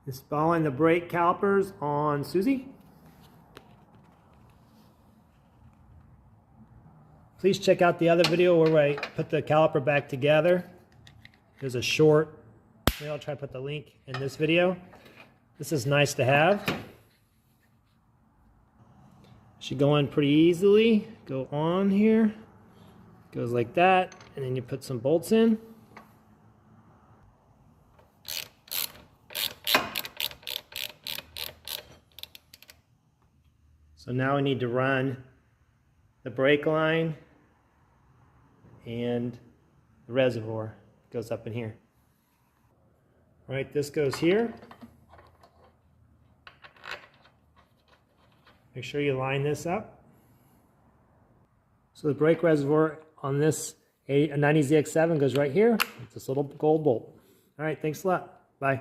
Installing the brake calipers on Susie. Please check out the other video where I put the caliper back together. There's a short, maybe I'll try to put the link in this video. This is nice to have. Should go in pretty easily. Go on here. Goes like that, and then you put some bolts in. So now we need to run the brake line and the reservoir goes up in here. All right, this goes here. Make sure you line this up. So the brake reservoir on this 90 ZX7 goes right here with this little gold bolt. All right, thanks a lot. Bye.